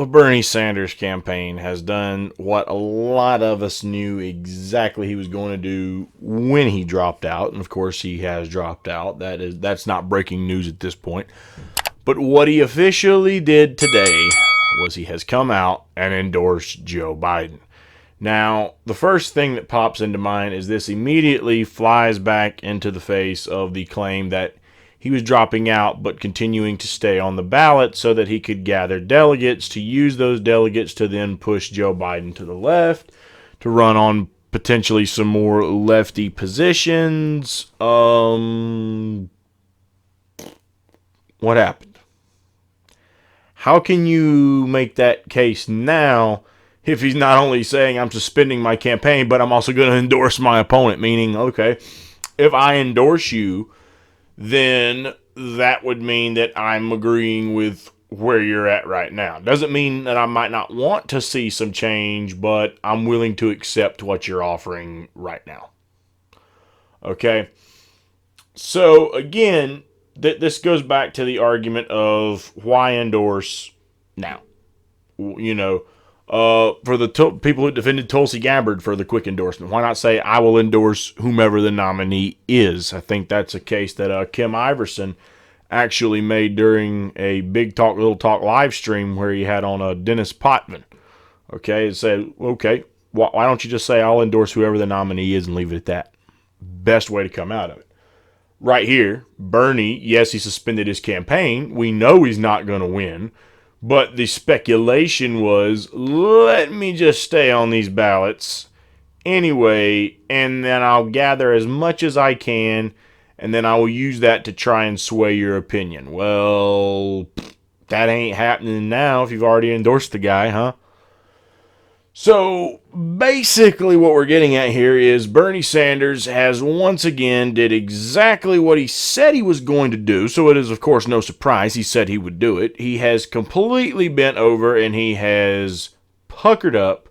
the Bernie Sanders campaign has done what a lot of us knew exactly he was going to do when he dropped out. And of course, he has dropped out. That's not breaking news at this point. But what he officially did today was he has come out and endorsed Joe Biden. Now, the first thing that pops into mind is this immediately flies back into the face of the claim that he was dropping out but continuing to stay on the ballot so that he could gather delegates, to use those delegates to then push Joe Biden to the left, to run on potentially some more lefty positions. What happened? How can you make that case now if he's not only saying I'm suspending my campaign, but I'm also going to endorse my opponent? Meaning, okay, if I endorse you, then that would mean that I'm agreeing with where you're at right now. Doesn't mean that I might not want to see some change, but I'm willing to accept what you're offering right now. Okay? So, again, this goes back to the argument of why endorse now. You know, for the people who defended Tulsi Gabbard for the quick endorsement, why not say I will endorse whomever the nominee is? I think that's a case that Kim Iverson actually made during a Big Talk Little Talk live stream where he had on Dennis Potvin. Okay, it said, okay, why don't you just say I'll endorse whoever the nominee is and leave it at that? Best way to come out of it. Right here, Bernie, yes, he suspended his campaign. We know he's not going to win. But the speculation was, let me just stay on these ballots anyway, and then I'll gather as much as I can, and then I will use that to try and sway your opinion. Well, that ain't happening now if you've already endorsed the guy, huh? So basically what we're getting at here is Bernie Sanders has once again did exactly what he said he was going to do. So it is, of course, no surprise he said he would do it. He has completely bent over and he has puckered up,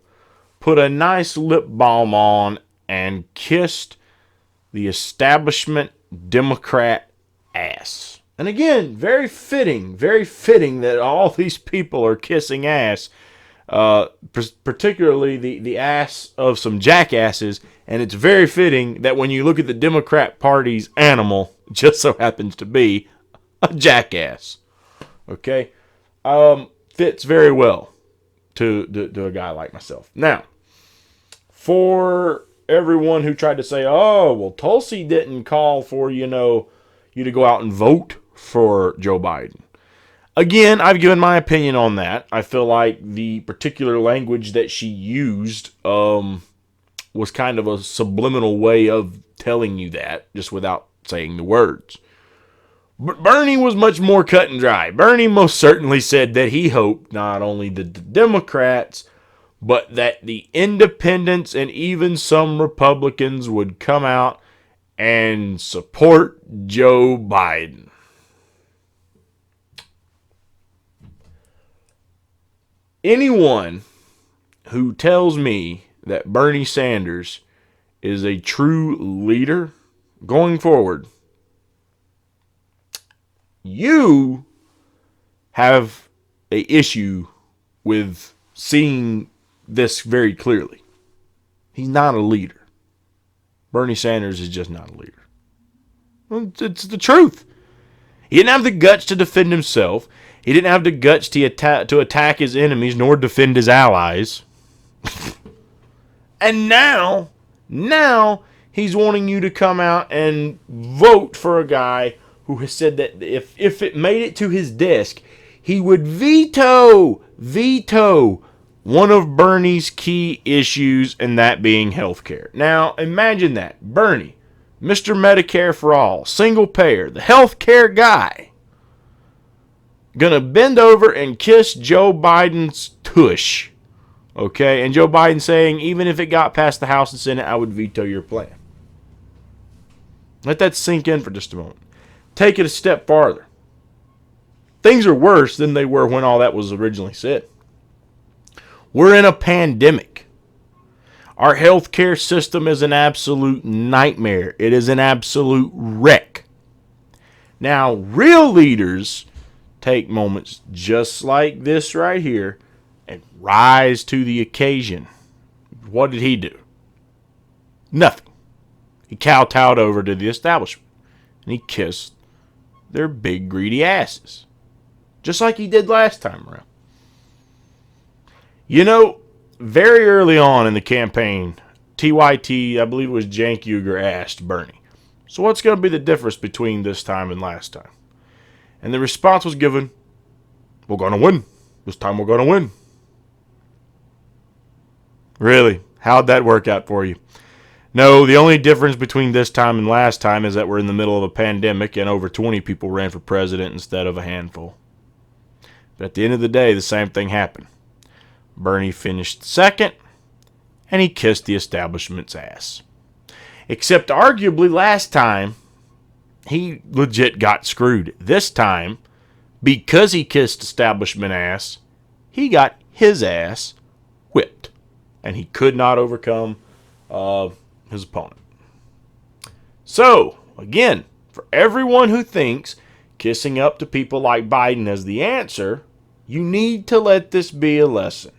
put a nice lip balm on, and kissed the establishment Democrat ass. And again, very fitting that all these people are kissing ass. Particularly the ass of some jackasses, and it's very fitting that when you look at the Democrat Party's animal, it just so happens to be a jackass. Okay, fits very well to a guy like myself. Now, for everyone who tried to say, "Oh, well, Tulsi didn't call for you to go out and vote for Joe Biden." Again, I've given my opinion on that. I feel like the particular language that she used was kind of a subliminal way of telling you that, just without saying the words. But Bernie was much more cut and dry. Bernie most certainly said that he hoped not only the Democrats, but that the independents and even some Republicans would come out and support Joe Biden. Anyone who tells me that Bernie Sanders is a true leader going forward, you have an issue with seeing this very clearly. He's not a leader. Bernie Sanders is just not a leader. It's the truth. He didn't have the guts to defend himself. He didn't have the guts to attack his enemies nor defend his allies. And now he's wanting you to come out and vote for a guy who has said that if it made it to his desk, he would veto one of Bernie's key issues, and that being health care. Now, imagine that. Bernie, Mr. Medicare for All, single payer, the health care guy, gonna bend over and kiss Joe Biden's tush. Okay? And Joe Biden saying, even if it got past the House and Senate, I would veto your plan. Let that sink in for just a moment. Take it a step farther. Things are worse than they were when all that was originally said. We're in a pandemic. Our healthcare system is an absolute nightmare. It is an absolute wreck. Now, real leaders take moments just like this right here and rise to the occasion. What did he do? Nothing. He kowtowed over to the establishment, and he kissed their big greedy asses, just like he did last time around. You know, very early on in the campaign, TYT, I believe it was Cenk Uygur, asked Bernie, so what's going to be the difference between this time and last time? And the response was given, we're going to win. This time we're going to win. Really? How'd that work out for you? No, the only difference between this time and last time is that we're in the middle of a pandemic and over 20 people ran for president instead of a handful. But at the end of the day, the same thing happened. Bernie finished second, and he kissed the establishment's ass. Except arguably last time, he legit got screwed. This time, because he kissed establishment ass, he got his ass whipped. And he could not overcome his opponent. So, again, for everyone who thinks kissing up to people like Biden is the answer, you need to let this be a lesson.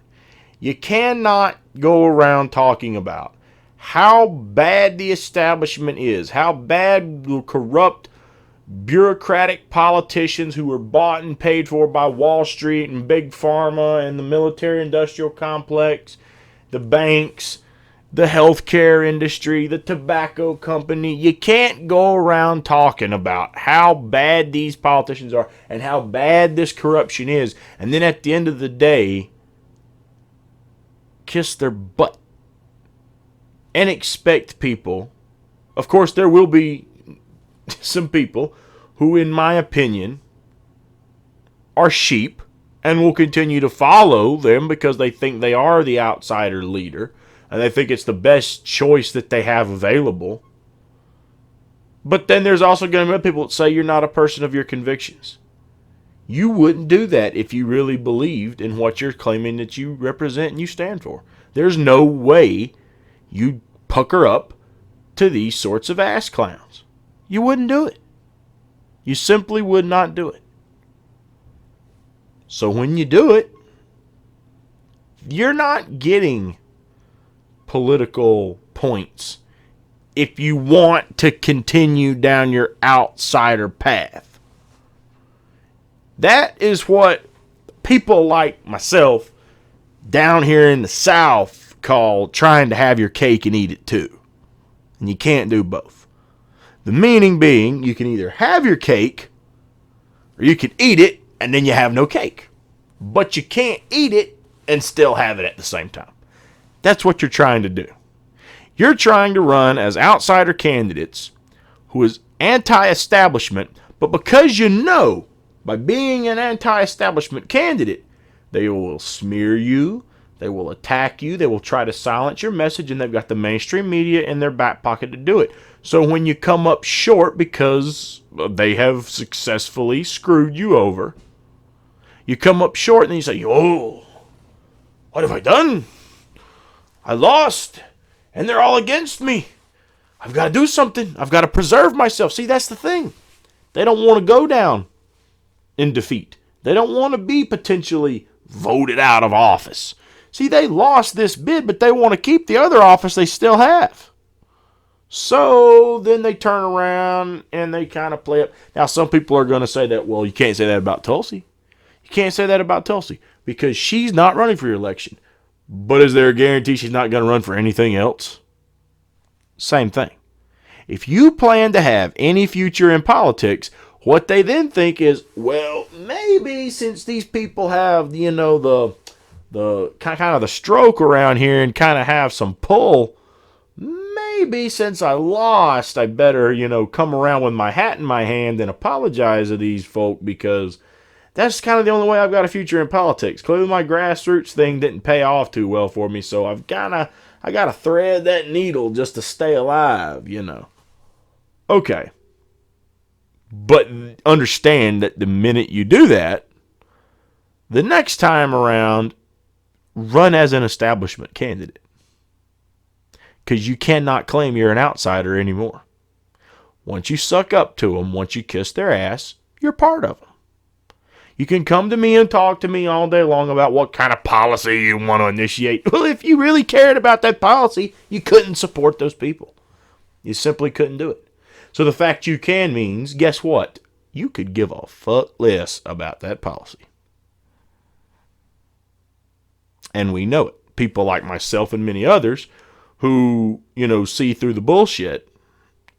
You cannot go around talking about how bad the establishment is, how bad the corrupt bureaucratic politicians who were bought and paid for by Wall Street and Big Pharma and the military-industrial complex, the banks, the healthcare industry, the tobacco company. You can't go around talking about how bad these politicians are and how bad this corruption is, and then at the end of the day, kiss their butt and expect people. Of course, there will be some people who, in my opinion, are sheep and will continue to follow them because they think they are the outsider leader and they think it's the best choice that they have available. But then there's also going to be people that say you're not a person of your convictions. You wouldn't do that if you really believed in what you're claiming that you represent and you stand for. There's no way you'd pucker up to these sorts of ass clowns. You wouldn't do it. You simply would not do it. So when you do it, you're not getting political points if you want to continue down your outsider path. That is what people like myself down here in the South call trying to have your cake and eat it too. And you can't do both. The meaning being, you can either have your cake or you can eat it and then you have no cake. But you can't eat it and still have it at the same time. That's what you're trying to do. You're trying to run as outsider candidates who is anti-establishment, but because you know by being an anti-establishment candidate, they will smear you, they will attack you, they will try to silence your message, and they've got the mainstream media in their back pocket to do it. So when you come up short because they have successfully screwed you over, you come up short and then you say, oh, what have I done? I lost, and they're all against me. I've got to do something. I've got to preserve myself. See, that's the thing. They don't want to go down in defeat. They don't want to be potentially voted out of office. See, they lost this bid, but they want to keep the other office they still have. So then they turn around and they kind of play up. Now, some people are going to say that, well, you can't say that about Tulsi. You can't say that about Tulsi because she's not running for your election. But is there a guarantee she's not going to run for anything else? Same thing. If you plan to have any future in politics, what they then think is, well, maybe since these people have, the kind of the stroke around here and kind of have some pull, maybe since I lost, I better, come around with my hat in my hand and apologize to these folk because that's kind of the only way I've got a future in politics. Clearly my grassroots thing didn't pay off too well for me, so I got to thread that needle just to stay alive, Okay. But understand that the minute you do that, the next time around, run as an establishment candidate. Because you cannot claim you're an outsider anymore. Once you suck up to them, once you kiss their ass, you're part of them. You can come to me and talk to me all day long about what kind of policy you want to initiate. Well, if you really cared about that policy, you couldn't support those people. You simply couldn't do it. So the fact you can means, guess what? You could give a fuck less about that policy. And we know it. People like myself and many others who, see through the bullshit,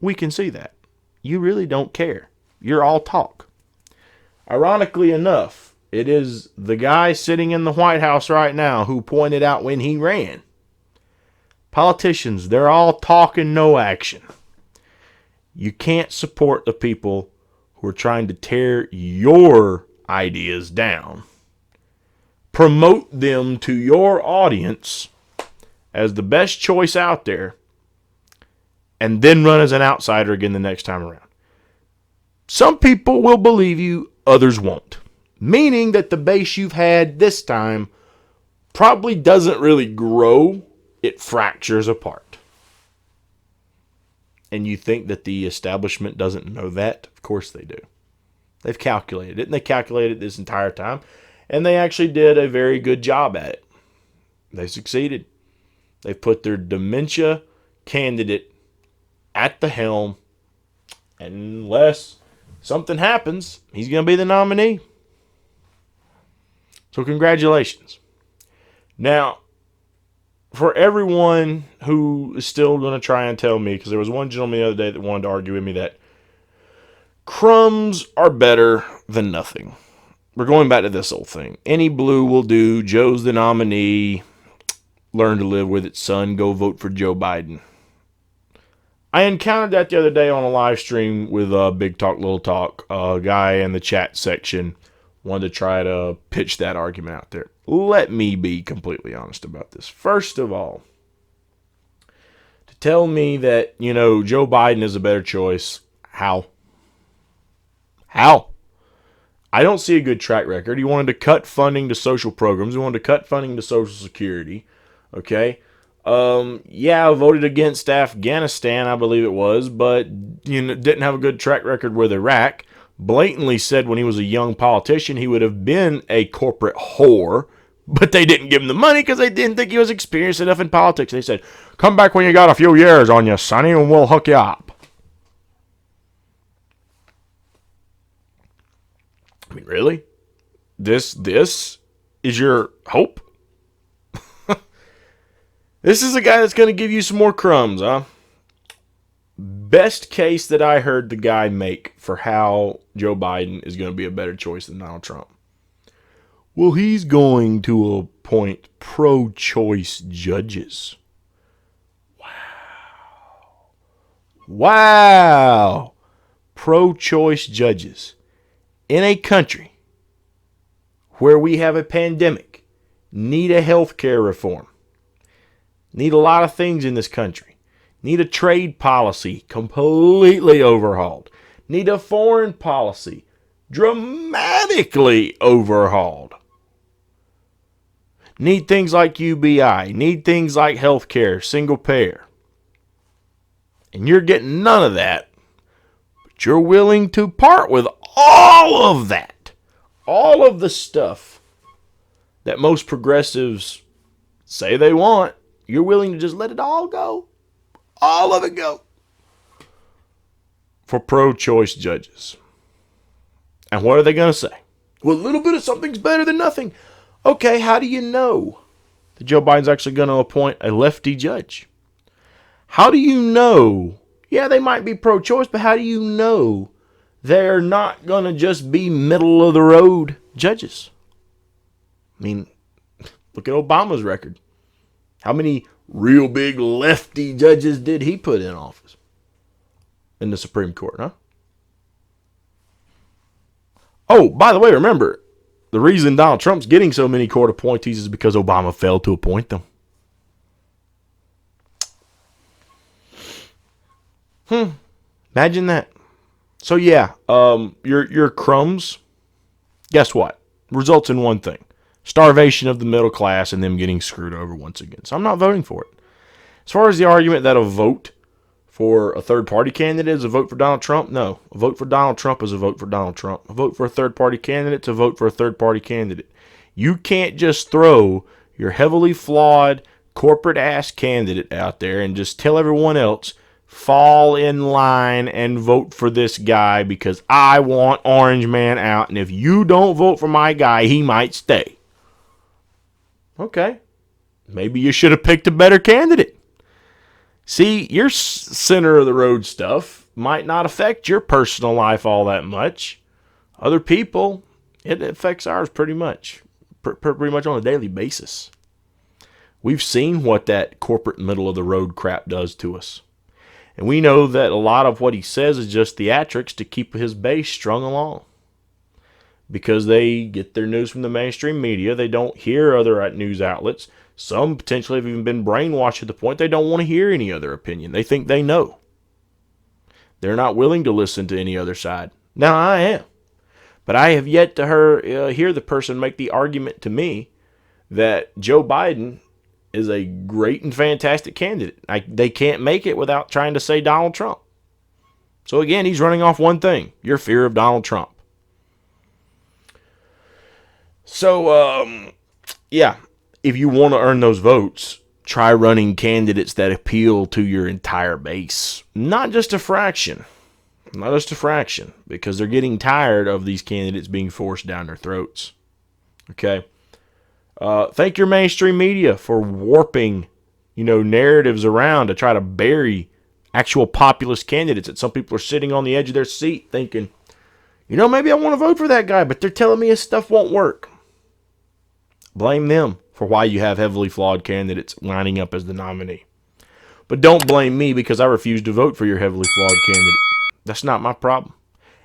we can see that. You really don't care. You're all talk. Ironically enough, it is the guy sitting in the White House right now who pointed out when he ran. Politicians, they're all talk and no action. You can't support the people who are trying to tear your ideas down. Promote them to your audience as the best choice out there, and then run as an outsider again the next time around. Some people will believe you, others won't. Meaning that the base you've had this time probably doesn't really grow, it fractures apart. And you think that the establishment doesn't know that? Of course they do. They've calculated it, and they calculated this entire time, and they actually did a very good job at it. They succeeded. They put their dementia candidate at the helm, and unless something happens, he's going to be the nominee. So congratulations. Now, for everyone who is still going to try and tell me, because there was one gentleman the other day that wanted to argue with me that crumbs are better than nothing. We're going back to this old thing. Any blue will do. Joe's the nominee. Learn to live with it, son. Go vote for Joe Biden. I encountered that the other day on a live stream with Big Talk, Little Talk. A guy in the chat section wanted to try to pitch that argument out there. Let me be completely honest about this. First of all, to tell me that, Joe Biden is a better choice, how? How? I don't see a good track record. He wanted to cut funding to social programs. He wanted to cut funding to Social Security. Okay? I voted against Afghanistan, I believe it was, but didn't have a good track record with Iraq. Blatantly said when he was a young politician he would have been a corporate whore, but they didn't give him the money because they didn't think he was experienced enough in politics. They said, come back when you got a few years on you, sonny, and we'll hook you up. I mean, really? This is your hope? This is a guy that's going to give you some more crumbs, huh? Best case that I heard the guy make for how Joe Biden is going to be a better choice than Donald Trump. Well, he's going to appoint pro-choice judges. Wow. Pro-choice judges. In a country where we have a pandemic, need a health care reform, need a lot of things in this country, need a trade policy completely overhauled, need a foreign policy dramatically overhauled, need things like UBI, need things like health care, single payer. And you're getting none of that, but you're willing to part with all of that. All of the stuff that most progressives say they want, you're willing to just let it all go. All of it go. For pro-choice judges. And what are they going to say? Well, a little bit of something's better than nothing. Okay, how do you know that Joe Biden's actually going to appoint a lefty judge? How do you know? Yeah, they might be pro-choice, but how do you know they're not going to just be middle-of-the-road judges? I mean, look at Obama's record. How many real big lefty judges did he put in office? In the Supreme Court, huh? Oh, by the way, remember, the reason Donald Trump's getting so many court appointees is because Obama failed to appoint them. Imagine that. So yeah, your crumbs, guess what? Results in one thing. Starvation of the middle class and them getting screwed over once again. So I'm not voting for it. As far as the argument that a vote for a third-party candidate is a vote for Donald Trump? No. A vote for Donald Trump is a vote for Donald Trump. A vote for a third-party candidate is a vote for a third-party candidate. You can't just throw your heavily flawed, corporate-ass candidate out there and just tell everyone else, fall in line and vote for this guy because I want Orange Man out, and if you don't vote for my guy, he might stay. Okay. Maybe you should have picked a better candidate. See, your center of the road stuff might not affect your personal life all that much. Other people, it affects ours pretty much on a daily basis. We've seen what that corporate middle of the road crap does to us. And we know that a lot of what he says is just theatrics to keep his base strung along. Because they get their news from the mainstream media, they don't hear other news outlets. Some potentially have even been brainwashed to the point they don't want to hear any other opinion. They think they know. They're not willing to listen to any other side. Now, I am. But I have yet to hear the person make the argument to me that Joe Biden is a great and fantastic candidate. They can't make it without trying to say Donald Trump. So again, he's running off one thing, your fear of Donald Trump. So, yeah, if you want to earn those votes, try running candidates that appeal to your entire base. Not just a fraction. Not just a fraction. Because they're getting tired of these candidates being forced down their throats. Okay? Thank your mainstream media for warping, narratives around to try to bury actual populist candidates that some people are sitting on the edge of their seat thinking, maybe I want to vote for that guy, but they're telling me his stuff won't work. Blame them for why you have heavily flawed candidates lining up as the nominee. But don't blame me because I refuse to vote for your heavily flawed candidate. That's not my problem.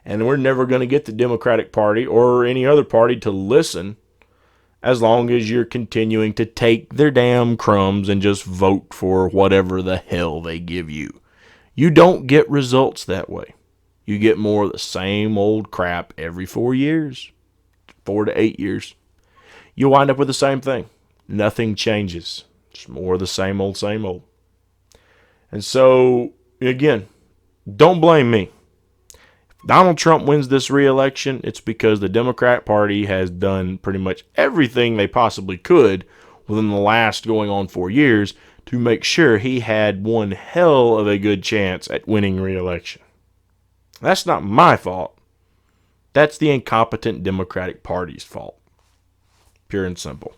And we're never going to get the Democratic Party or any other party to listen as long as you're continuing to take their damn crumbs and just vote for whatever the hell they give you. You don't get results that way. You get more of the same old crap every 4 years, 4 to 8 years. You'll wind up with the same thing. Nothing changes. Just more of the same old, same old. And so, again, don't blame me. If Donald Trump wins this re-election, it's because the Democrat Party has done pretty much everything they possibly could within the last going on 4 years to make sure he had one hell of a good chance at winning re-election. That's not my fault. That's the incompetent Democratic Party's fault. Pure and simple.